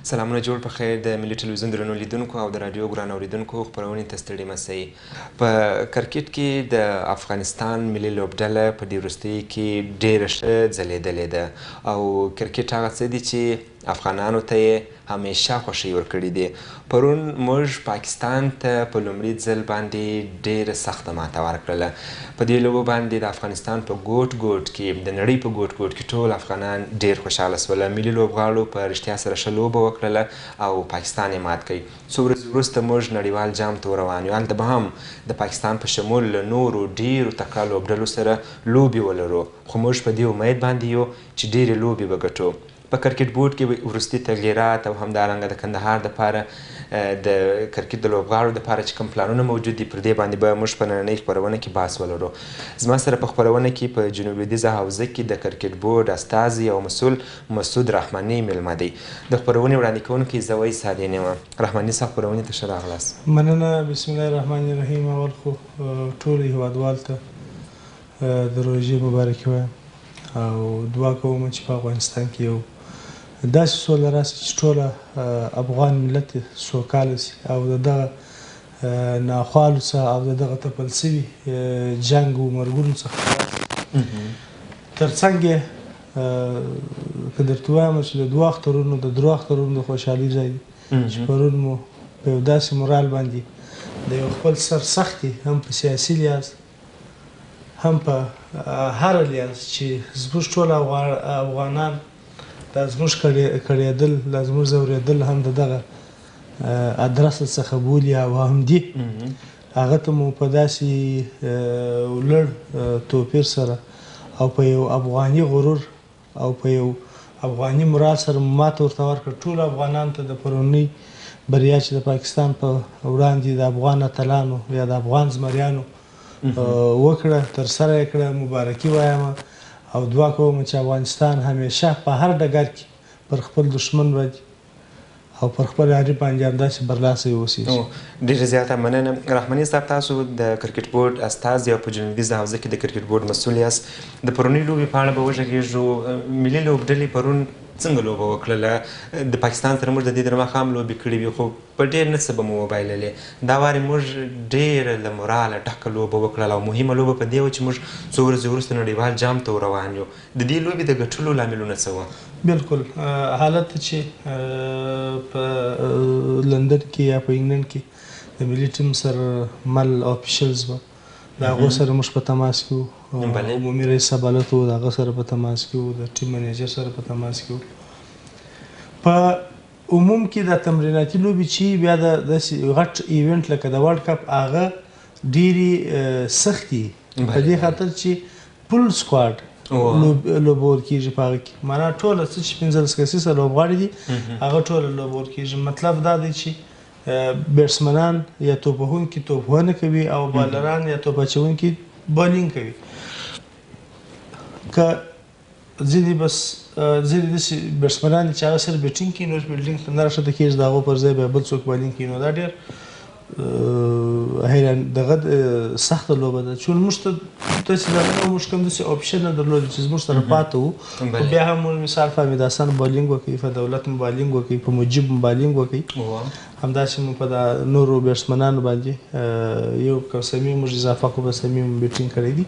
سلامونه جوړ په خیر د ملي ټلویزیون درنو لیدونکو او د رادیو ګران اوریدونکو خپرونې ته ستړي مه سئ. په کرکټ کې د افغانستان ملي لوبډله په دې وروستیو کې ډېره ښه ځلېدلې ده او کرکټ هغه څه دي چې افغانانو ته یې همیشه خوښۍ ورکړې دي. پرون موږ پاکستان ته په لومړي ځل باندې ډېره سخته ماته ورکړله. په دې لوبو باندې د افغانستان په ګوټ ګوټ کې د نړۍ په ګوټ ګوټ کې ټول افغانان ډېر خوشحاله سوله. ملي لوبغاړو په رښتیا سره ښه لوبه وکړله او پاکستان یې مات کړی. څو ورځې وروسته موږ نړیوال جام ته ورروان یو. هلته به هم د پاکستان په شمول له نورو ډېرو تکړه لوبډلو سره لوبې ولرو، خو موږ په دې امید باندې یو چې ډېرې لوبې به ګټو. په کرکټ بورډ کې وروستي تغییرات او همدارنګه د کندهار دپاره د کرکټ د لوبغاړو دپاره چې کوم پلانونه موجود دي پر دې باندې به موږ په نننۍ خپرونه کې بحث ولرو. زما سره په خپرونه کې په جنوب لویدیځه حوزه کې د کرکټ بورډ استازی او مسؤل مسعود رحماني میلمه دی. د خپرونې وړاندې کوونکی زه ویس سادین یم. رحماني صاحب خپرونې ته ښه راغلاست. مننه. بسم الله الرحمن الرحیم. اول خو ټولو هیوادوالو ته د روژې مبارکي وایم او دعا کوم چې په افغانستان کې یو داسې سوله راسي چې ټوله افغان ملت سوکاله سي او د دغه ناخوالو څخه او د دغه تپل سوي جنګ و مرګونو څخه تر څنګ یې که درته ووایم چې د دوه اخترونو د درو اخترونو د خوشحالي ځای دی چې پرون مو په یو داسې مورال باندې د یو خپل سرسختي هم په سیاسي لحاظ هم په هر لحاظ چې زموږ ټول افغانان دا زموږ کړېدل دا زموږ ځورېدل هم د دغه ادرسه څخه بولي او هم دي هغه ته مو په داسې لوړ توپیر سره او په یو افغاني غرور او په یو افغاني مراد سره مو ماته ورته ورکړه. ټولو افغانانو ته د پرونۍ بریا چې د پاکستان په وړاندې د افغان اتلانو یا د افغان زمریانو وکړه ترسره یې کړه مبارکي وایم او دعا کوم چې افغانستان همیشه په هر ډګر کې پر خپل دشمن باندې او پر خپل حریف باندې همداسې برلاسی واوسېږي. ډېره زیاته مننه. رحماني صاحب تاسو د کرکټ بورډ استازي او په جنوب لویدیځه حوزه کې د کرکټ بورډ مسؤل یاست. د پرونۍ لوبې په اړه به وږغېږو. ملي لوبډلې پرون څنګه لوبه وکړله؟ د پاکستان سره موږ د دې د ماښام لوبې کړې وي خو په ډېر نه څه به مو وبایللې. دا وارې موږ ډېره له موراله ډکه لوبه وکړله او مهمه لوبه په دې وه چې موږ څو ورځې وروسته نړیوال جام ته روان یو. د دې لوبې د ګټلو لاملونه څه وه؟ بالکل حالت چې په لندن کې یا په انګلند کې د ملي ټیم سره مل افیشلز وه د هغو سره موږ په تماس کې وو. عمومي رئیس صاحب هلته وو د هغه سره په تماس کې وو، د ټیم منیجر سره په تماس کې وو. په عموم کې د تمریناتي لوبې چې بیا د داسې غټ ایونټ لکه د ورلډ کپ هغه ډېرې سختې په دې خاطر چې فل سکواډ لوبول کېږي په هغه کې معنا ټوله څه چې 15 کسیزه لوبغاړي دي هغه ټوله لوبول کېږي. مطلب دا دی چې بیټسمنان یا توپ وهونکي توپ وهنه کوي او بالران یا توپ اچوونکي بالینګ کوي. که ځینې بس ځینې داسې بیټسمنان دي چې هغه سره بیټینګ کوي نو فیلډینګ ته نه راښکته کېږي د هغو پر ځای بیا بل څوک بالینګ کوي نو دا ډېر حیران دغه سخته لوبه ده چې موږ ته داسې لرغونو موږ کوم داسې اپشن نه درلود چې زموږ سره پاته وو خو بیا هم موږ مثال فهمید حسن بالینګ وکړي، په دولت مو بالینګ وکړي، په مجیب مو بالینګ وکړي، همداسې مو په د نورو بیټسمنانو باندې یو کوسمي موږ اضافه کړو په سمي مو بیټینګ کړی دي.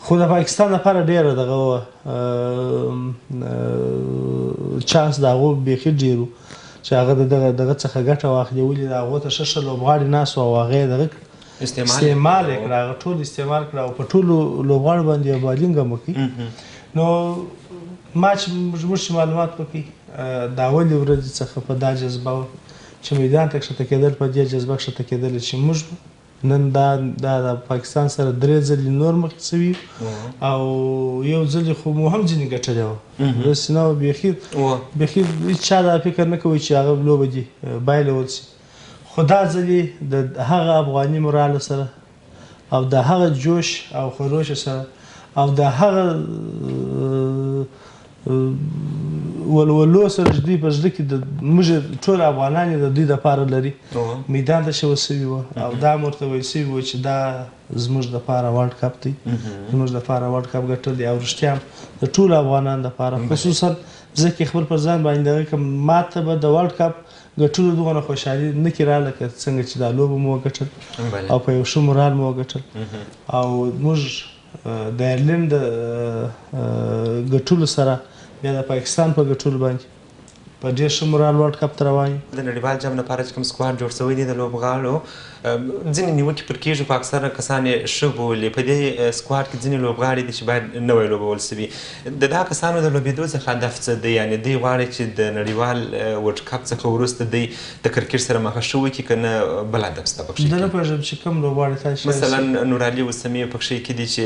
خو د پاکستان لپاره ډېره دغه چانس د هغو بیخي ډېر و چې هغه دغه څخه ګټه واخلي ولې د هغو ته ښه ښه لوبغاړي ناست وو او هغه یې دغه استعمال یې کړه، هغه ټول استعمال کړه او په ټولو لوبغاړو باندې یې بالینګ هم وکړي. نو ما چې موږ معلومات وکړي د اولې ورځې څخه په دا جذبه وه چې میدان ته کښته کېدل په دې جذبه کښته کېدل چې موږ نن دا د پاکستان سره 3 ځلې نور مخکې سوي او یو ځلې خو مو هم ځینې ګټلې وه داسې نه وه بیخي هېڅ چا دا فکر نه کوي چې هغه لوبه دي بایلول سي. خو دا ځلې د هغه افغاني مورال سره او د هغه جوش او خروش سره او د هغه ولولو سره چې دوی په زړه کې موږ ټول افغانان یې د دوی دپاره لري میدان ته شوه سوي وه او دا هم ورته ویل سوي وه چې دا زموږ دپاره ورلډ کپ دی، زموږ دپاره ورلډ کپ ګټل دی او رښتیا هم د ټولو افغانانو دپاره خصوصا زه کې خپل پر ځان باندې دغه کوم ماته به د ورلډ کپ ګټلو دغونه خوشحالي نه کې راغله که څنګه چې دا لوبه مو وګټل او په یو ښه مورال مو وګټل او موږ د آیرلینډ د ګټلو سره بیا د پاکستان په ګټلو باندې په ډېر ښه مورال ورلډ کپ ته روان یو د نړیوال جام لپاره چې کوم سکواډ جوړ شوی دی د لوبغاړو ځینې نیوکې پر کېږي په اکثره کسان یې ښه بولي په دې سکواډ کې ځینې لوبغاړي دي چې باید نوی لوبول شوي د دغه کسانو د لوبېدو څخه هدف څه دی یعنې دوی غواړي چې د نړیوال ورلډ کپ څخه وروسته دوی د کرکټ سره مخه ښه وکړي که نه بل هدف شته پکښې زه نه پوهېږم چې کوم لوبغاړي تاسې مثلا نورعلي اوسمي پکښې کې دي چې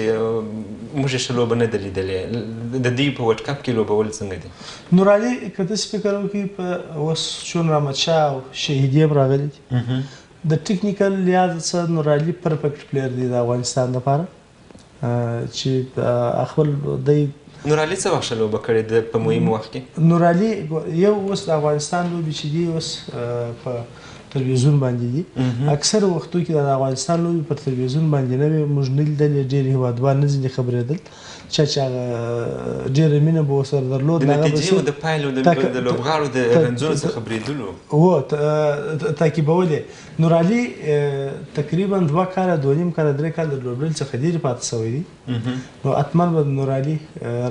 موږ یې ښه لوبه نه ده لیدلې د دوی په ورلډ کپ کې لوبول څنګه دي نورعلي که داسې فکر وکړي په اوس چون احمدشاه او شهیدي هم راغلي دي د ټیکنیکل لحاظ څخه نورعلي پرفیکټ پلیر دی د افغانستان لپاره چې خپل دی نورعلي څه وخت ښه لوبه کړې ده په مهم وخت کې نورعلي یو اوس د افغانستان لوبې چې دي اوس په تلویزیون باندې دي اکثر وختو کې د افغانستان لوبې پر تلویزیون باندې نه وي موږ نه لیدلې ډېر هېوادوال نه ځینې خبرېدل چا چې هغه ډېره مینه به ورسره درلود د نتیجې او د پایلو د لوبغاړو د رنځونو څخه خبرېدلو تعقیبولې نورعلي تقریبا 2 کاله 2.5 کاله 3 کاله د لوبډلې څخه ډېرې پاتې شوی دي نو حتما به نورعلي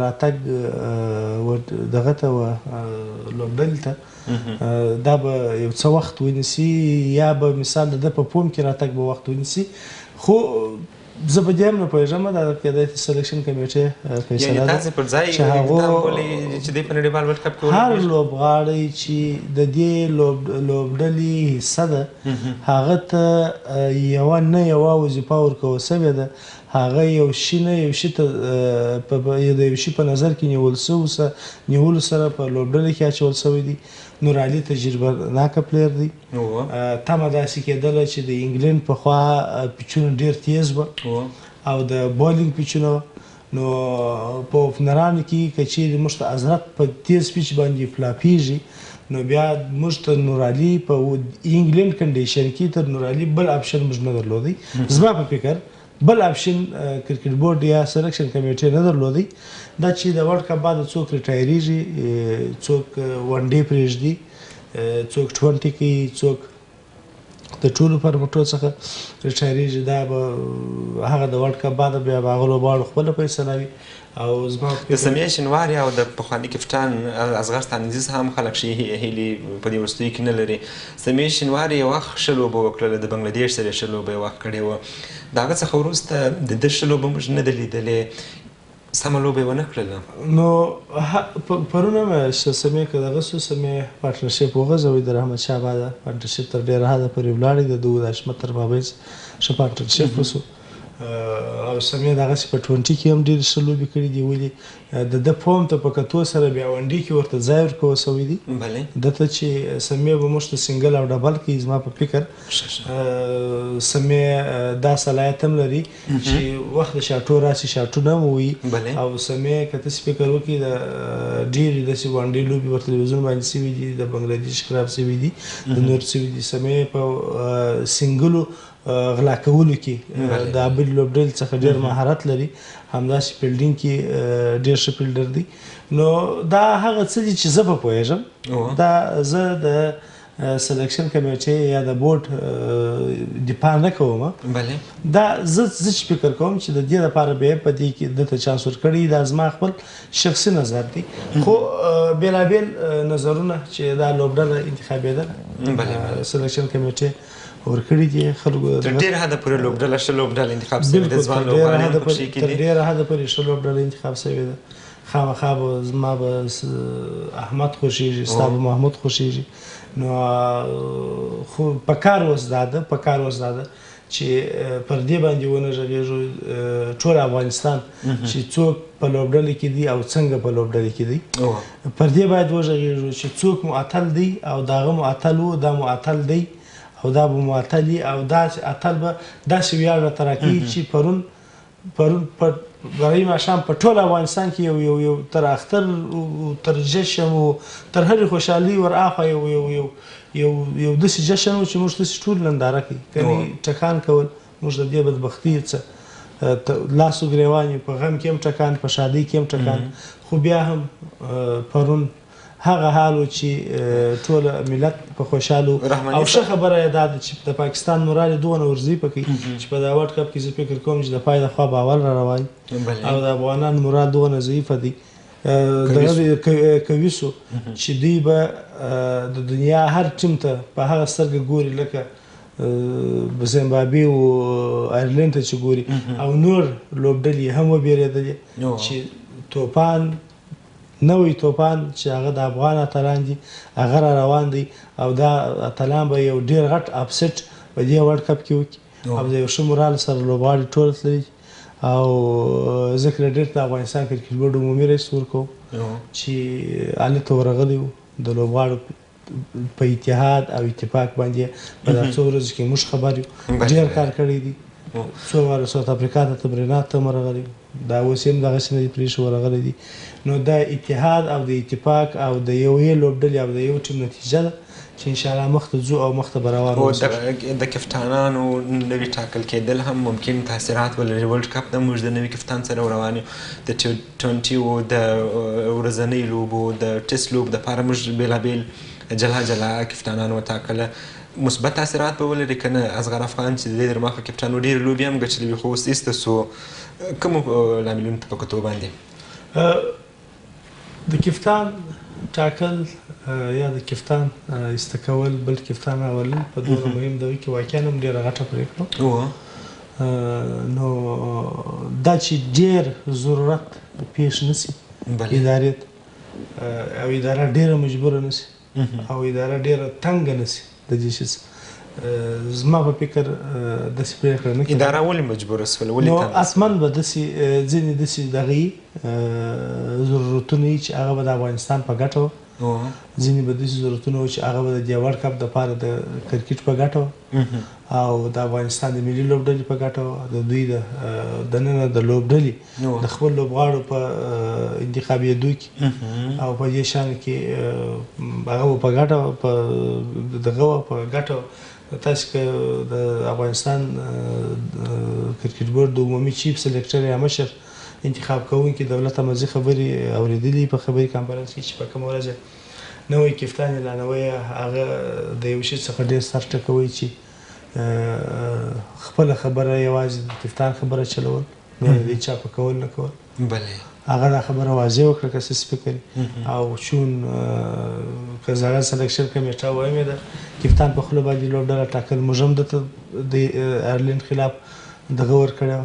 راتګ دغه ته لوبډلې ته دا به یو څه وخت ونیسي یا به مثال د ده په پوم کې راتګ به وخت ونیسي خو زه په دې هم نه پوهېږم دا کېدای شي سلیکشن کمیټې فیصله ده چې هغو هر لوبغاړی چې د دې لوبډلې حصه ده هغه ته یوه نه یوه وظیفه ورکول شوې ده هغه یو شي نه یو شي ته د یو شي په نظر کې نیولو سره په لوبډلې کې اچول شوی دي نورعلي تجربه ناکه پلیر دی تمه داسې کېدله چې د انګلند پخوا پیچونه ډېر تیز وه او د بالینګ پیچونه نو په اوپنرانو کې که چیرې موږ ته حضرت په تیز پیچ باندې فلاپېږي نو بیا موږ ته نورعلي په انګلند کنډیشن کې تر نورعلي بل آپشن موږ نه درلودی زما په فکر بل آپشن کرکټ بورډ یا سلیکشن کمیټې نه درلودی دا چې د ورلډ کپ بعد څوک ریټایریږي څوک ون ډے پرېږدي څوک 20 کوي څوک د ټولو فارمټو څخه ریټایریږي دا به هغه د ورلډ کپ بعد بیا به هغه لوبغاړو خپله فیصله وي او زما د سمیع شینواري او د پخواني کپټان اصغر ستانکزي هم خلک ښې هیلې په دې وروستیو کې نه لري سمیع شینواري یو وخت ښه لوبه وکړله د بنګلادیش سره یې ښه لوبه یو وخت کړې وه د هغه څخه وروسته د ده ښه لوبه موږ نه ده لیدلې سمه لوبه یې ونه کړله نو پرون هم سمیع که دغه سو سمیع پارټنرشپ وغځوئ د رحمتشاه بابا پارټنرشپ تر ډېره حده پورې ولاړې د ده د حشمت تر مابین ښه پارټنرشپ وسو او سمیع دغسې په 20 کې هم ډېرې ښه لوبې کړي دي ولې د ده فوم ته په کتو سره بیا ونډې کې ورته ځای ورکول شوی دي ده ته چې سمیع به موږ ته سنګل او ډبل کوي زما په فکر سمیع دا صلاحیت هم لري چې وخت د شاټو راسي شاټونه هم ووي او سمیع که تاسې فکر وکړي د ډېرې داسې ونډې لوبې ور تلویزیون باندې شوي دي د بنګلادیش خلاف شوي دي د نور شوي دي سمیع په سنګلو غلا کولو کې د بلې لوبډلې څخه ډېر مهارت لري همداسې فیلډینګ کې ډېر ښه فیلډر دی نو دا هغه څه دي چې زه به پوهېږم دا زه د سلیکشن کمیټې یا د بورډ دفاع نه کوم دا زه چې فکر کوم چې د دې لپاره به یې په دې کې دته چانس ورکړی دا زما خپل شخصي نظر دی خو بېلابېل نظرونه چې دا لوبډله انتخابېدله سلیکشن کمیټې ورکړي دي خلکو تر ډېره حده پورې لوبډله ښه لوبډله انتخاب شوې ده ځوان لوبغاړي هم پکښې کې دي تر ډېره حده پورې ښه لوبډله انتخاب شوې ده خامخا به زما به احمد خوښېږي ستا به محمود خوښېږي نو خو پکار اوس دا ده چې پر دې باندې ونه غږېږو ټول افغانستان چې څوک په لوبډلې کې دي او څنګه په لوبډلې کې دي پر دې باید وغږېږو چې څوک معطل دی او د هغه معطل و دا معطل دی او دا به معطل او دا اتل به داسې ویاړ راته راکوي چې پرون برای ماښام په ټول افغانستان کې یو تر اختر تر جشن و تر هرې خوشحالي ور اخوا یو داسې جشن و چې موږ داسې ټول ننداره کوي کنې ټکان کول موږ د دې بدبختي څه لاسو ګریوان په غم کې هم ټکان په شادۍ کې هم ټکان خو بیا هم پرون هغه حال و چې ټول ملت په خوشحال او ښه خبره یې دا ده چې د پاکستان مورال یې دومره ورځي پکې چې په دا ورلډ کپ کې زه فکر کوم چې د پای د خوا به اول را روان او د افغانانو مورال دومره ضعیفه دی دغه کوي سو چې دوی به د دنیا هر ټیم ته په هغه سترګه ګوري لکه زیمبابوې او آیرلینډ ته چې ګوري او نور لوبډلې هم وبېرېدلې چې توپان نوی توپان چې هغه د افغان اتلان دي هغه را روان دی او دا اتلان به یو ډېر غټ اپسیټ په دې ورلډ کپ کې وکړي او د یو ښه مورال سره لوبغاړي ټول تللي او زه کریډیټ د افغانستان کرکټ بورډ عمومي رئیس ورکوم چې هلته ته ورغلی و د لوبغاړو په اتحاد او اتفاق باندې په دا څو ورځو کې موږ خبر یو ډېر کار کړی دی څو واره ساوت افریقا ته تمرینات ته هم راغلی دا اوس هم دغسې نه دي پرېښي ورغلی دي نو دا اتحاد او د اتفاق او د یوې لوبډلې او د یو ټیم نتیجه ده چې انشاءالله مخ ته ځو او مخ ته به روان اوسو د کپتانانو نوي ټاکل کېدل هم ممکن تاثیرات ولري ورلډ کپ د موږ د نوي کپتان سره روان یو د ټي 20 او د ورځنۍ لوبو د ټیسټ لوب دپاره موږ بېلابېل جلا جلا کپتانان وټاکله مثبت تاثیرات به ولري که نه اصغر افغان چې د دې در مخه کپتان و ډېرې لوبې هم ګټلې وي خو اوس ایسته سو کومو لاملونو ته په کتو باندې د کپتان ټاکل یا د کپتان ایسته کول بل کپتان راولل په دومره مهم دغه کې واقعا هم ډېره غټه پرېکړه نو دا چې ډېر ضرورت پیښ نه شي ادارې ته او اداره ډېره مجبوره نه شي او اداره ډېره تنګه نه شي د دې شي زما په فکر داسې پرېکړه نه کېږي اداره ولې مجبوره شوله نو اسمان به داسې ځینې داسې دغه ضرورتونه چې هغه به د افغانستان په ګټه وه ځینې به داسې ضرورتونه وو چې هغه به د دې ورلډ کپ دپاره د کرکټ په ګټه وه او د افغانستان د ملي لوبډلې په ګټه وه د دوی دننه د لوبډلې د خپل لوبغاړو په انتخابېدو کې او په دې شان کې هغه په ګټه په دغه په ګټه تاسو که د افغانستان کرکټ بورډ د عمومي چیف سلیکټر یا مشر انتخاب کوونکي دولت امازي خبرې اورېدلي په خبري کانفرنس کې چې په کومه ورځ نوی کپتان اعلانوي هغه د یو شي څخه ډېر سر ټکوي چې خپله خبره یوازې د کپتان خبره چلول نور د چا په کول نه کول هغه دا خبره واضح وکړه که څه فکر او چون که زړه سلیکشن کمیټه وایم ده کپتان په خوله باندې لوبډله ټاکل موږ هم دته د آیرلینډ خلاف دغه ورکړی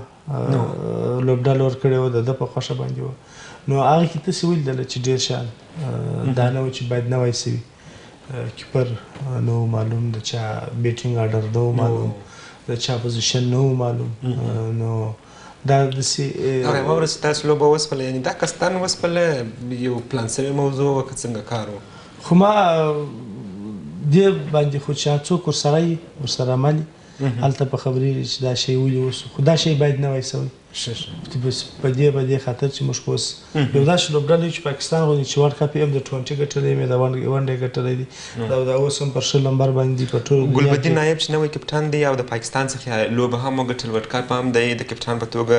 لوبډله ورکړې وه د ده په خوښه باندې وه نو هغه کې تاسې ولیدله چې ډېر شیان دا نه و چې باید نوی شوي کیپر نه و معلوم د چا بیټینګ آرډر نه و معلوم د چا پوزیشن نه و معلوم نو دا داسې یوه ورځ تاسو لوبه وسپله یعنې دا کستان وسپله یو پلان شوې موضوع وه که څنګه کار و خو ما دې باندې خو چې څوک ورسره یي ورسره عمل هلته په خبرې چې دا شی ولې وسو خو دا شی باید نوی شوی په دې خاطر چې موږ اوس یو داسې لوبډله چې پاکستان غوندې چې ورلډ کپ یې هم د 20 ګټلی مې د ون ډې ګټلی دي دا اوس هم پر ښه لمبر باندې په ټول ګلبدین نایب چې نوی کپتان دی او د پاکستان څخه لوبه هم وګټل ورلډ کپ هم دی د کپتان په توګه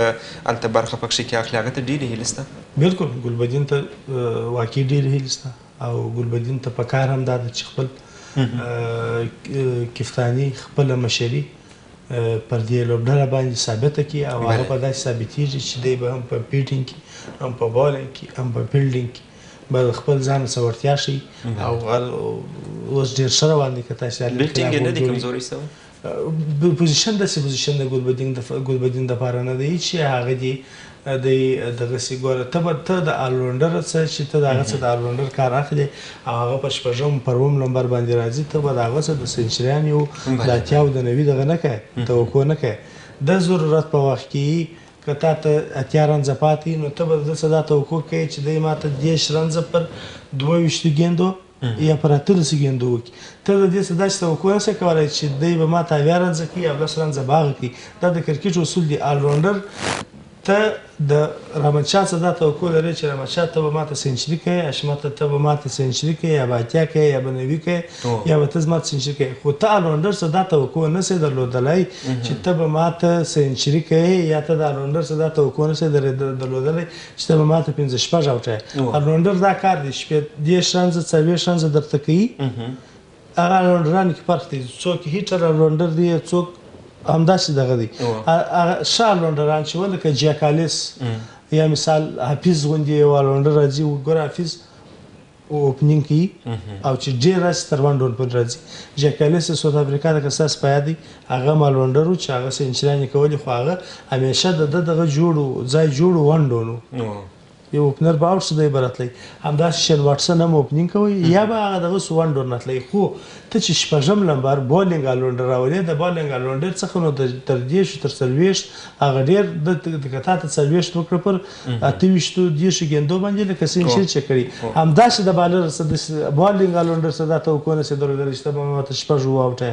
هلته برخه پکښې کې اخلي هغه ته ډېرې هیلې شته بلکل ګلبدین ته واقعي ډېرې هیلې شته او ګلبدین ته پکار هم دا ده چې خپل کپتاني خپله مشري پر دې لوبډله باندې ثابته کړي او هغه په داسې ثابتېږي چې دی به هم په بیټینګ کې هم په بالینګ کې هم په فیلډینګ کې به خپل ځان څه وړتیا ښیي او اوس ډېر ښه روان دی که تاسې بیټینګ یې نه دی کمزوري شوی پوزیشن داسې پوزیشن د ګلبدین دپاره نه دی چې هغه دې دغسې ګوره ته د آلراونډر څه چې ته د هغه څه د آلراونډر کار اخلې او هغه په شپږم پر اووم نمبر باندې راځي ته به د هغه څه د سنچریان یو د اتیا او د نوي دغه نه کوې توقع نه کوې د ضرورت په وخت کې که تا ته اتیا رنزه پاتې نو ته به د څه دا توقع کوې چې دی ما ته 10 رنزه پر 22 ګیندو یا پر 18 ګیندو وکړي ته د دې څه داسې توقع نه شې کولی چې دی به ما ته 8 رنزه کړي یا 10 رنزه به هغه کړي دا د کرکټ اصول دي آلراونډر ته د رحمتشاه څخه دا توقع لري چې رحمتشاه ته به ماته سینچري کوي، حشمت ته به ماته سینچري کوي یا به اتیا کوي یا به نوي کوي یا به ته زما سینچري کوي. خو ته الراونډر څخه دا توقع نه سې درلودلی چې ته به ماته سینچري کوي یا ته د الراونډر څخه دا توقع نه سې درلودلی چې ته به ماته 15 شپږ اوټه. الراونډر دا کار دی 10 رنزه 40 رنزه درته کوي. هغه الراونډرانو کې فرق دی، څوک هیټر الراونډر دی، څوک همداسې دغه دی. ښه الراونډران چې ولکه جیکالیس یا مثال حفیظ غوندې یو الراونډر راځي، وګوره حفیظ اوپنینګ کوي او چې ډېر راسي تر 1 ډول پورې راځي. جیکالیس د ساوث افریقا د کساس پیا دی، هغه هم الراونډر و چې هغه سینچریانې کولې، خو هغه همیشه د ده دغه جوړ ځای جوړ 1 ډول و. یو اوپنر به اوټ دی به راتلی، همداسې شین واټسن هم اوپنینګ کوي یا به هغه دغه 1 ډول نه تلی. خو ته چې شپږم نمبر بالینګ الراونډر راولې، د بالینګ الراونډر څخه نو تر 10 تر 40 هغه ډېر د کتا ته 40 وکړه پر 28 10 ګندو باندې لکه سینچري چې کړي. همداسې د بالر سره بالینګ الراونډر سره دا توقع نه سي درلودلی چې ته به ماته شپږ واوټه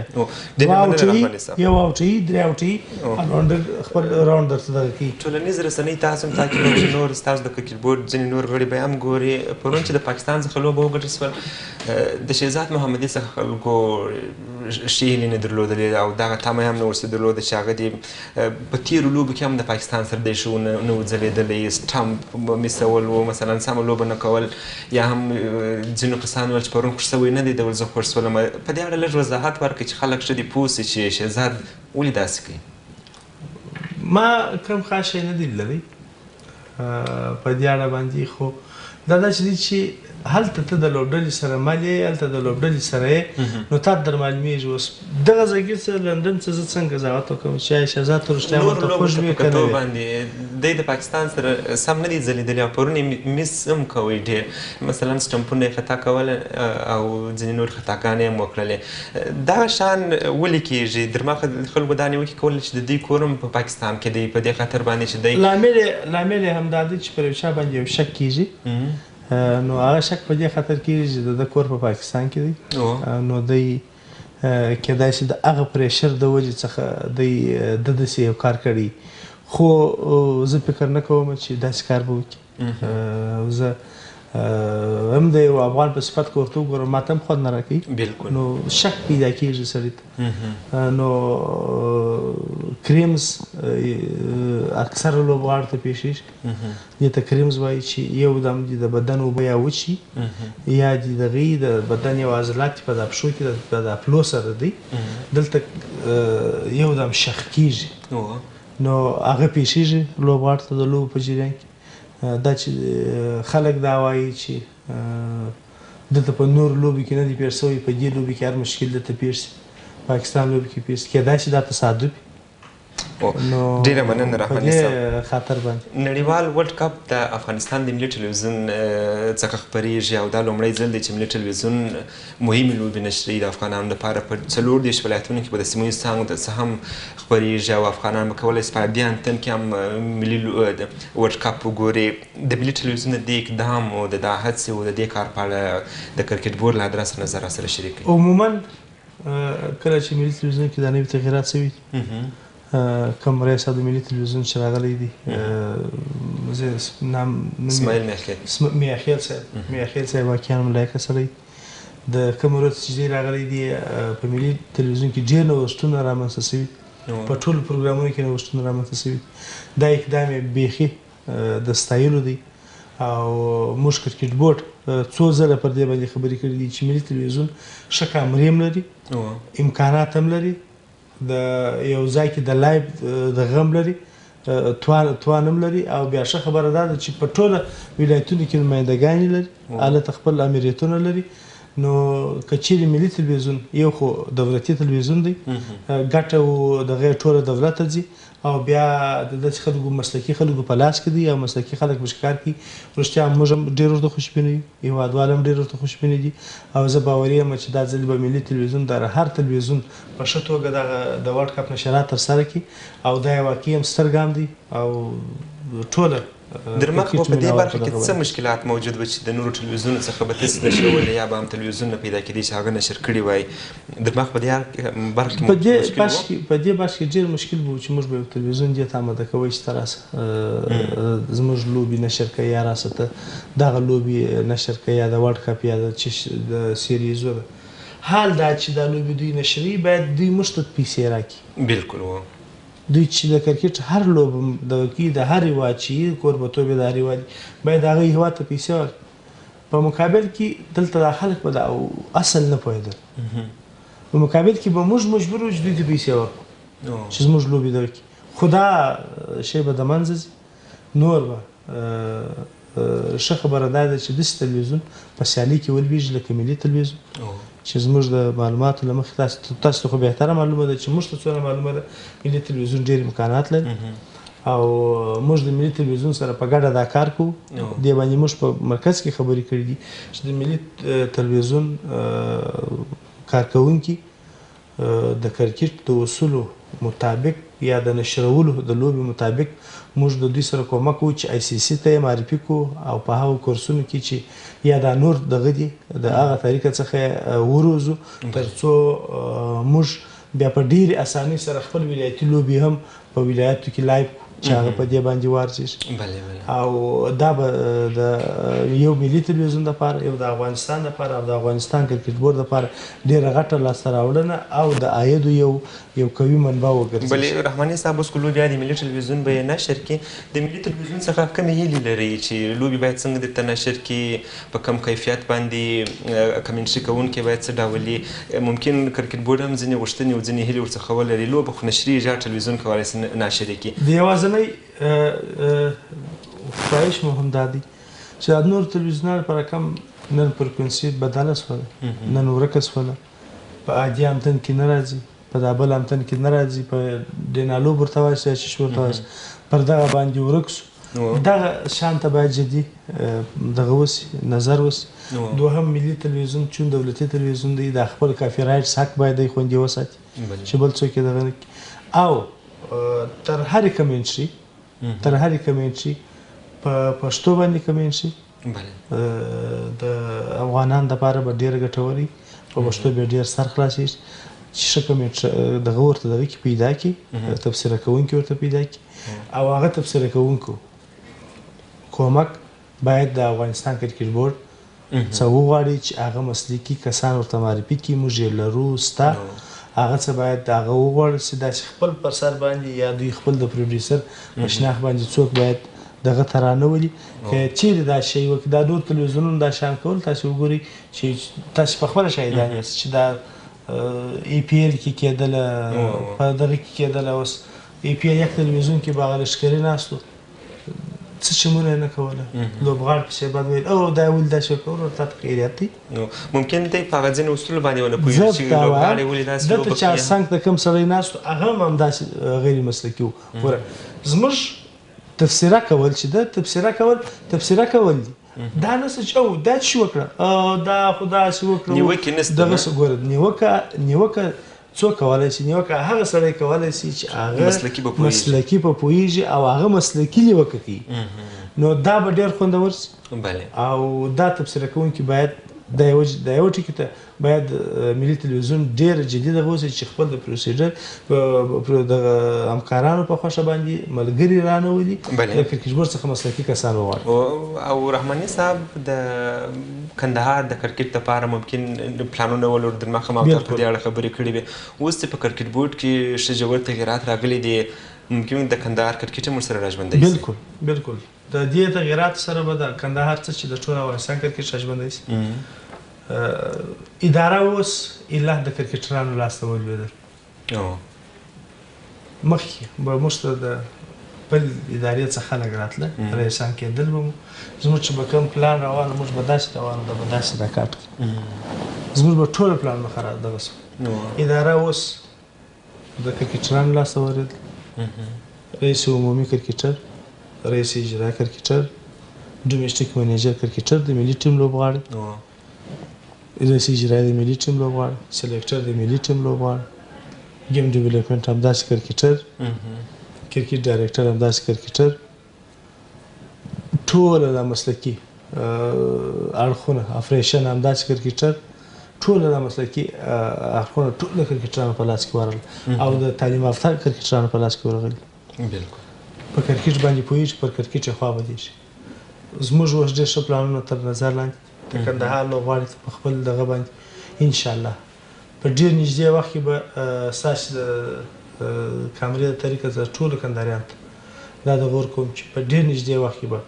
یو اوټه 3 اوټه الراونډر خپل راوند درته دغه کوي. ټولنیز رسنۍ تاسو هم تعقیبوئ چې نور ستاسو د کرکټ بورډ ځینې نور غړي به هم ګوري. پرون چې د پاکستان څخه لوبه وګټل سول، د شهزاد محمدي څخه خلکو ښې هیلې نه درلودلې او دغه تمه هم نه ورسې درلوده چې هغه دې په تېرو لوبو کې هم د پاکستان سره دی ښه نه و ځلېدلی، سټمپ میسول و مثلا سمه لوبه نه کول، یا هم ځینو کسانو ویل چې پرون خوښ شوی نه دی، د ول زه خوښ شولم. په دې اړه لږ وضاحت ورکړئ چې خلک ښه دي پوه شي چې شهزاد ولې داسې کوي. ما کوم خاص شی نه دی لیدلی په دې اړه باندې، خو دا داسې دي چې هلته ته د لوبډلې سره مل یې، هلته د لوبډلې سره یې، نو تا در معلومیږي. اوس دغه ځای کې څه لندن څه زه څنګه قضاوت وکړم چې شهزاد ته رښتیا ورته خوښ وي که نه وي. دی د پاکستان سره سم نه دی ځلېدلی او پرون یې میس هم کوی ډېر، مثلا سټمپونه یې خطا کول او ځینې نور خطاګانې هم وکړلې. دغه شان ولې کېږي؟ در مخه خلکو دا نیوکې کولې چې د دوی کور هم په پاکستان کې دی، په دې خاطر باندې چې دی لامل یې همدا دی چې پر یو چا باندې یو شک کېږي، نو هغه شک په دې خاطر کېږي چې د ده کور په پاکستان کې دی، نو دی کېدای شي د هغه پریشر د وجې څخه دی د داسې یو کار کړی. خو زه فکر نه کوم چې داسې کار به وکړي. زه هم د یو افغان په صفت که ورته وګورم ماته هم خوند نه راکوي، نو شک پیدا کېږي سړي ته. نو کریمز اکثره لوبغاړو ته پېښېږي، دې ته کریمز وایي چې یو دم دې د بدن اوبه یا وچي یا دې د هغې د بدن یو عضلات په دا پښو کې د دا پلو سره دی، دلته یو دم شخ کېږي، نو هغه پېښېږي لوبغاړو ته د لوبو په جریان کې. دا چې خلک دا وایي چې دلته په نور لوبو کې نه دی پېښ شوی، په دې لوبو کې هر مشکل دلته پېښ شي، پاکستان لوبو کې پېښ شي، کېدای شي دا تصادف ډیره مننه رحماني صاحب. خاطر باندې نړیوال ورلډ کپ د افغانستان د ملي ټلویزیون څخه خپریږي او دا لومړی ځل دی چې ملي ټلویزیون مهمې لوبې نشري د افغانانو لپاره په 4 ولایتونو کې په د سیمه ییزو څانګو څه هم خپریږي او افغانان به کولی شي په دې انتن کې هم ملي ورلډ کپ وګوري. د ملي ټلویزیون د دې اقدام او د دا هڅې او د دې کار په اړه د کرکټ بورډ له ادرسه نظر راسره شریک کړئ. عموما کله چې ملي ټلویزیون کې دا نوي تغییرات شوي، کوم رئیس د ملي ټلویزیون چې راغلی دی اسماعیل میاخیل صاحب واقعا هم لایقه سړی، د کوم ورځ چې دی راغلی دی په ملي ټلویزیون کې ډېر نوښتونه رامنځته شوي، په ټولو پروګرامونو کې نوښتونه رامنځته شوي. دا اقدام یې بیخي د ستایلو دی او موږ کرکټ بورډ څو ځله پر دې باندې خبرې کړې دي چې ملي ټلویزیون ښه کامرې هم لري، امکانات هم لري، د یو ځای کې د لایو دغه هم لري، توان هم لري، او بیا ښه خبره دا ده چې په ټوله ولایتونو کې نمایندګانې لري، هلته خپل امریتونه لري. نو که چیرې ملي تلویزیون یو خو دولتي تلویزیون دی، ګټه او دغه ټوله دولت ته ځي، او بیا د داسې خلکو مسلکي خلکو په لاس کې دی او مسلکي خلک پکې کار کوي. رښتیا موږ هم ډېر ورته خوشبینه یو، هېوادوال هم ډېر ورته خوشبینه دي، او زه باوري یم چې دا ځل به ملي تلویزیون د هر تلویزیون په ښه توګه دغه د ورلډ کپ نشرات ترسره کړي، او دا یې واقعي هم ستر ګام دی، او ټوله درمخ به په دې برخه کې څه مشکلات موجود وو چې د نورو ټلویزیونونو څخه به تاسې نشرولی یا به هم تلویزیونونه پیدا کېدی چې هغه نشر کړي وای درمخ په دې برخه کې په دې برخه کې ډېر مشکل به و چې موږ به یو تلویزیون دې ته اماده کوی چې ته راسه زموږ لوبې نشر کوي یا راسه ته دغه لوبې نشر کوي یا د ورلډ کپ یا د سیریزو ده حال دا چې دا لوبې دوی نشروي باید دوی موږ ته پیسې راکړي بالکل و دوی چې د کرکټ هر لوبه دغه کې د هر هېواد چې کوربتوب یې د هر هېواد باید هغه هېواد ته پیسې ورکړي په مقابل کې دلته دا خلک به د اصل نه پوهېدل په مقابل کې به موږ مجبور وو چې دوی ته پیسې ورکړو چې زموږ لوبې دغه کړي خو دا شی به د منځه ځي نور به ښه خبره دا ده چې داسې تلویزیون په سیالۍ کې ولویږي لکه ملي تلویزیون چې زموږ د معلوماتو له مخې تاسو ته خو بهتره معلومه ده چې موږ ته څومره معلومه ده ملي تلویزیون ډېر امکانات لري او موږ د ملي تلویزیون سره په ګډه دا کار کوو دې باندې موږ په مرکز کې خبرې کړې دي چې د ملي تلویزیون کارکوونکي د کرکټ د اصولو مطابق یا د نشرولو د لوبې مطابق موږ د دوی سره کومک کوو چې آی سی سی ته یې معرفي کوو او په هغو کورسونو کې چې یا دا نور دغه دي د هغه طریقه څخه وروځو تر څو موږ بیا په ډېرې اسانۍ سره خپل ولایتي لوبې هم په ولایتو کې لایو کړو چې هغه په دې باندې وارزي او دا به د یو ملي تلویزیون دپاره یو د افغانستان دپاره او د افغانستان کرکټ بورډ دپاره ډېره غټه لاسته راوړنه او د عایدو یو قوي منبع وګرځي بلې رحماني صاحب اوس که لوبې د ملي تلویزیون به یې نشر کړي د ملي تلویزیون څخه کومې هیلې لرئ چې لوبې باید څنګه درته نشر کړي په کم کیفیت باندې کمنټري کوونکي باید څه ډول وي ممکن کرکټ بورډ هم ځینې غوښتنې او ځینې هیلې ورڅخه ولري لوبه خو نشرېږي هر تلویزیون کولی شي ناشرې کړي د یوازې خواهش مو هم دا دی چې د نور تلویزیونونو لپاره کم نن فریکونسي بدله شوله نن ورکه شوله په عادي امتن کې نه راځي په دا بل امتن کې نه راځي په ډینالو ورته وایي چې شي ورته وایي پر دغه باندې ورک شو دغه شان ته باید جدي دغه وسي نظر وسي دوهم ملي تلویزیون چون دولتي تلویزیون دی د خپل کاپي رایټس حق باید دی خوندي وساتي چې بل څوک یې دغه او تر هرې کمنټري په پښتو باندې کمنټري د افغانانو دپاره به ډېره ګټوري په پښتو بیا ډېر سر خلاصېږي چې ښه کمنټري دغه ورته دغه کې پیدا کړي تبصره کوونکي ورته پیدا کړي او هغه تبصره کوونکو کومک باید د افغانستان کرکټ بورډ څه وغواړي چې هغه مسلکي کسان ورته معرفي کړي موږ یې لرو سته هغه څه باید هغه وغواړي چې داسې خپل پر سر باندې یا دوی خپل د پروډیوسر په شناخت باندې څوک باید دغه ته رانولي که چیرې دا شی وکړي دا نور تلویزیونونه دا شان کول تاسې وګورئ چې تاسې پخپله شاهدان یاست چې دا ای پی ایل کې کېدله په دغه کې کېدله اوس ای پی ایل یک تلویزیون کې به هغه لښکري ناست و څه چمونه یې نه کوله لوبغاړ پسې باید ویل او دا ولې داسې وکړه ورته تا ته خیریت دی ممکن دی په هغه ځینې اصولو باندې ونه پوهېږي چې لوبغاړی ولې داسې لوبه دلته چې څنګ ته کوم سړی ناست و هغه هم همداسې غیر مسلکي و ګوره زموږ تفسیره کول چې ده تفسیره کول دي دا نه څه چې او دا چې وکړه دا خو داسې وکړه نیوکې نشته دغسې ګوره نیوکه څوک کولی شي نیوکه هغه سړی کولی شي چې هغه مسلکي په پوهېږي او هغه مسلکي نیوکه کوي نو دا به ډېر خوندور شي او دا تبصره کوونکي باید دا یو ټکي ته باید ملي تلویزیون ډېر جدي دغه اوسي چې خپل د پروسیجر د همکارانو په خوښه باندې ملګري رانولي د کرکټ بورډ څخه مسلکي کسان وغواړي او رحماني صاحب د کندهار د کرکټ لپاره ممکن پلانونه ولر د مخه ما په دې اړه خبرې کړې وې اوس په کرکټ بورډ کې ښه ژور تغیرات راغلي دي ممکن د کندهار کرکټ هم ورسره راژوندی شي بالکل د دې تغیراتو سره به د کندهار څه چې د ټول افغانستان کرکټ راژوندی شي اداره اوس اله د کرکټرانو لاسته ولوېدل مخکې به موږ ته د بل ادارې څخه خلک راتله رئیسان کېدل به مو زموږ چې به کوم پلان روان موږ به داسې روان دا به داسې راکاټ کړو زموږ به ټول پلانونه خراب دغه شو اداره اوس د کرکټرانو لاسته ورېدل رئیس عمومي کرکټر رئیس اجرا کرکټر ډومېسټیک منیجر کرکټر د ملي ټیم لوبغاړی رئیس اجرا د ملي ټیم لوبغاړی سلیکټر د ملي ټیم لوبغاړی گیم ډیولپمنټ همداسې کرکټر کرکټ ډایرکټر همداسې کرکټر ټوله د مسلکي اړخونه افریشن همداسې کرکټر ټوله د مسلکي اړخونه ټول د کرکټرانو په لاس کې ورغلل او د تعلیم یافته کرکټرانو په لاس کې ورغلي بالکل په کرکټ باندې پوهېږي پر کرکټ یې خوا بدېږي زموږ اوس ډېر ښه پلانونه تر نظر لاندې د کندهار لوبغاړي په خپل دغه باندې انشاءالله په ډېر نږدې وخت کې به ستاسې د کامرې د طریقه د ټولو کندهاریانو ته دا د غور کوم چې په ډېر نږدې وخت کې به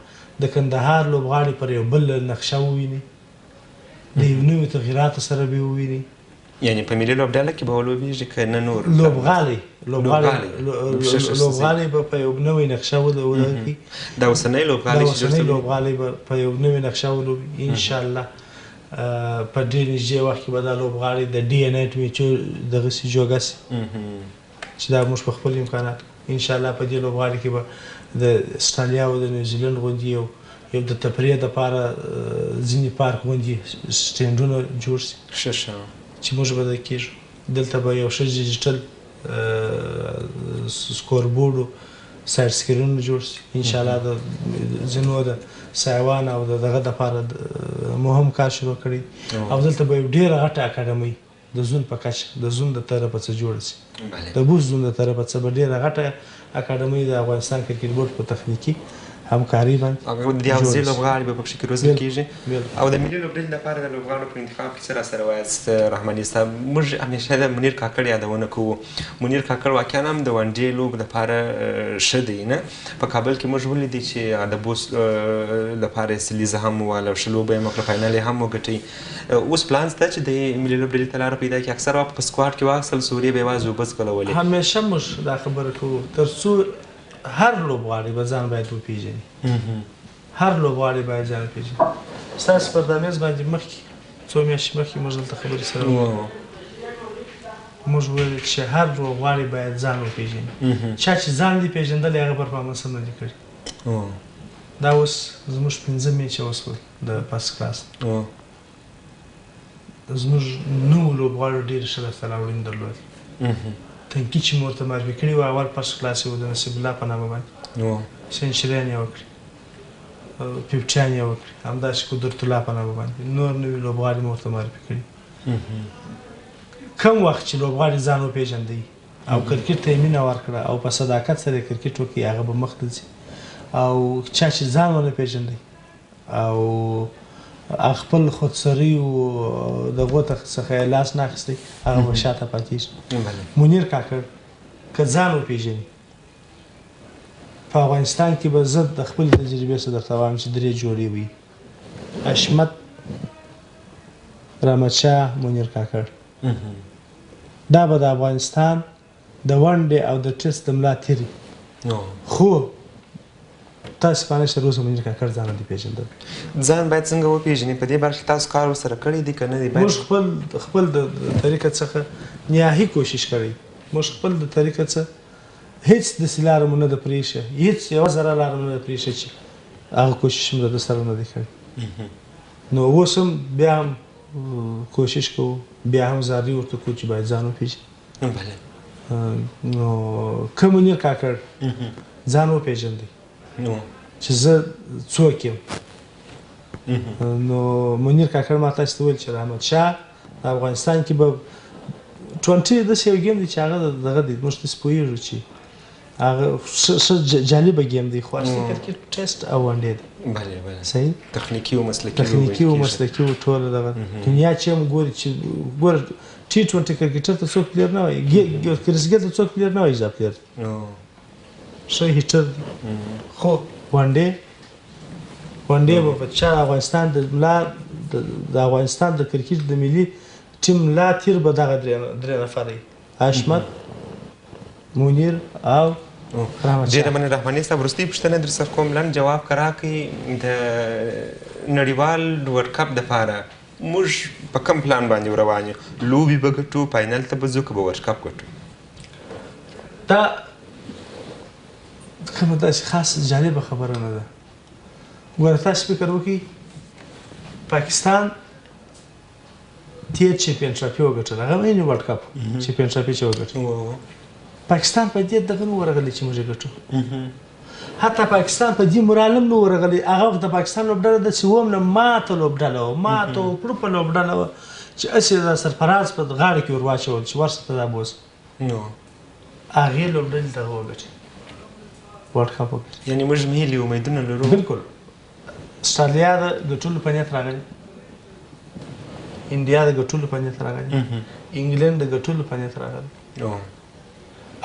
د کندهار لوبغاړي پر یو بل نقشه وویني د یو نویو تغییراتو سره به وویني یعنې په ملي لوبډله کې به ولوبېږي که نه نور لوبغاړي به په یو نوې نقشه ولوبي دا اوسنۍ لوبغاړي به په یو نوې نقشه ولوبي انشاءالله په ډېر نږدې وخت کې به دا لوبغاړي د ډي ان ایټ میچو دغسې جوګه سي چې دا موږ په خپل امکانات انشاءالله په دې لوبغاړي کې به د استرالیا او د نیوزیلند غوندې یو د تفریح دپاره ځینې پارک غوندې سټینډونه جوړ سي چې موږ به دا کېږو دلته به یو ښه ډیجیټل سکوربورډ سایډ سکرینونه جوړ سي انشاءالله د ځینو د سایوان او دغه دپاره مهم کار شروع کړی او دلته به یو ډېره غټه اکاډمۍ د زون په کچه د زون د طرفه څخه جوړه سي د بوس زون د طرفه څخه به ډېره غټه اکاډمۍ د افغانستان کرکټ بورډ په تخنیکي همکاري باندې د حوزې لوبغاړي به پکښې کې روزل کېږي او د ملي لوبډلې لپاره د لوبغاړو په انتخاب کې څه راسره وایاست رحماني صاحب موږ همیشه د منیر کاکړ یادونه کوو منیر کاکړ واقعا هم د ون ډې لوب لپاره ښه دی نه په کابل کې موږ ولیدی چې د بوس لپاره یې سلیزه هم وواله ښه لوبه یې وکړه فاینل یې هم وګټئ اوس پلان شته چې د ملي لوبډلې ته لاره پیدا کړي اکثر وخت په سکواډ کې واخیستل سورې به یوازې اوبه څکلولې همیشه موږ دا خبره کوو تر څو هر لوبغاړی به ځان باید وپېژني هر لوبغاړی باید ځان وپېژني ستاسو پر دا میز باندې مخکې څو میاشتې مخکې موږ دلته خبرې سره موږ ویل چې هر لوبغاړی باید ځان وپېژني چا چې ځان دې پېژندلی هغه پرفارمنس هم نه دي کړي دا اوس زموږ 5 میچه وشول د فرست کلاس زموږ نوو لوبغاړو ډېرې ښه لاسته راوړنې درلودې تنکي چې مو ورته معرفي کړي وو اول فرست کلاس یې و د نصیب الله په نامه باندې سینچریان یې وکړي 50 یې وکړي همداسې قدرت الله په نامه باندې نور نوي لوبغاړي مو ورته معرفي کړي کم وخت چې لوبغاړي ځان وپېژندی او کرکټ ته یې مینه ورکړه او په صداقت سره یې کرکټ وکړي هغه به مخته ځي او چا چې ځان ونه پېژندی او خپل خودسري او دغو څخه یې لاس نه اخیستی هغه به شاته پاتې شي منیر کاکړ که ځان وپېژني په افغانستان کې به زه د خپلې تجربې څخه درته وایم چې 3 جوړې وي حشمت رحمتشاه منیر کاکړ دا به د افغانستان د ون ډې او د ټسټ د ملا تیري خو تاسو باندې سره اوس منیر کاکړ ځان دې پیژندل ځان باید څنګه وپېژنې په دې برخه کې تاسو کار ورسره کړی دی که نه دی موږ خپل د طریقه څخه نهایي کوشش کړی موږ خپل د طریقه څخه هیڅ داسې لاره مو نه ده پرېښې هیڅ یوه ذره لاره نه ده پرېښې چې هغه کوشش مو د سره نه دی کړی نو اوس هم بیا هم کوشش کوو بیا هم زاري ورته کوو چې باید ځان وپېژني نو که منیر کاکړ ځان وپېژندی چې زه څوک یم نو منیر کاکړ ما تاسو ته ویل چې رحمتشاه د افغانستان کې به 20 داسې یو ګیم دی چې هغه دغه دی موږ داسې پوهېږو چې هغه ښه جالبه ګیم دی خو اصلي کرکټ ټیسټ او ون ډې دی صحیح تخنیکي او مسلکي ټوله دغه دنیا چې هم ګوري چې ګوره T20 کرکټر ته څوک پلیر نه وایي کرس ګیل ته څوک پلیر نه وایي دا پلیر ښه هیټر خو ون ډې به په چا افغانستان د افغانستان د کرکټ د ملي ټیم لا تیر به دغه 3 نفر وي حشمت منیر او ډېره مننه رحماني صاحب وروستۍ پوښتنه در څخه کوم لنډ جواب که راکړئ د نړیوال ورلډ کپ دپاره موږ په کوم پلان باندې روان یو لوبې به ګټو فاینل ته به ځو که به ورلډ کپ ګټو دا کومه داسې خاص جالبه خبره نه ده ګوره تاسو فکر وکړئ پاکستان تیر چمپیون ټرافي وګټله هغه مینې ورلډ کپ چمپیون ټرافي چې وګټله پاکستان په دې دغه نه ورغلی چې موږ یې ګټو حتی پاکستان په دې مورال هم نه ورغلی. هغه د پاکستان لوبډله داسې وم نه ماته لوبډله وه، ماته او کړوپه لوبډله وه چې هسې د سرفراز په غاړه کې ور واچول چې ورشه ته دا بوځه. هغې لوبډلې دغه وګټي ورلډ کپ وګټي. یعنې موږ مهیلي امیدونه لرو. بلکل. استرالیا د ګټلو په نیت راغلي، انډیا د ګټلو په نیت راغلي، انګلند د ګټلو په نیت راغلي.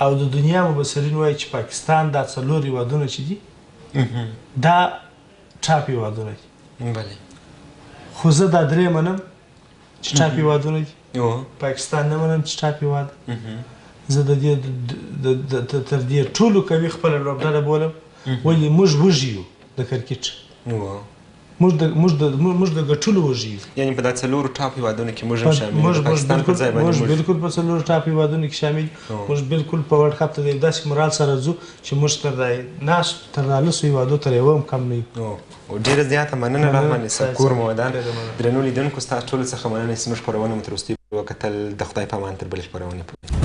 او د دنیا مبصرین وایي چې پاکستان دا 4 هیوادونه چې دي دا ټاپ هیوادونه دي. خو زه دا 3 منم چې ټاپ هیوادونه دي. پاکستان نه منم چې ټاپ هیواد. زه د دې تر دې ټولو قوي خپله لوبډله بولم، ولې موږ وږي یو د کرکټ. موږ د ګټلو وږي یو. یعنې په دا 4 ټاپ هیوادونو کې موږ هم شامل یو. پاکستان پر ځای باندې موږ بلکل په 4 ټاپ هیوادونو کې شامل یو. موږ بلکل په ورلډ کپ ته د داسې مورال سره ځو چې موږ تر 19 هیوادو تر یوه هم کم نه یو. ډېره زیاته مننه رحمان سکور مودان. درنو لیدونکو ستاسو ټولو څخه مننه چې زموږ خپرونه مو تر وروستیو وکتل. د خدای په امان تر بلې خپرونې پورې.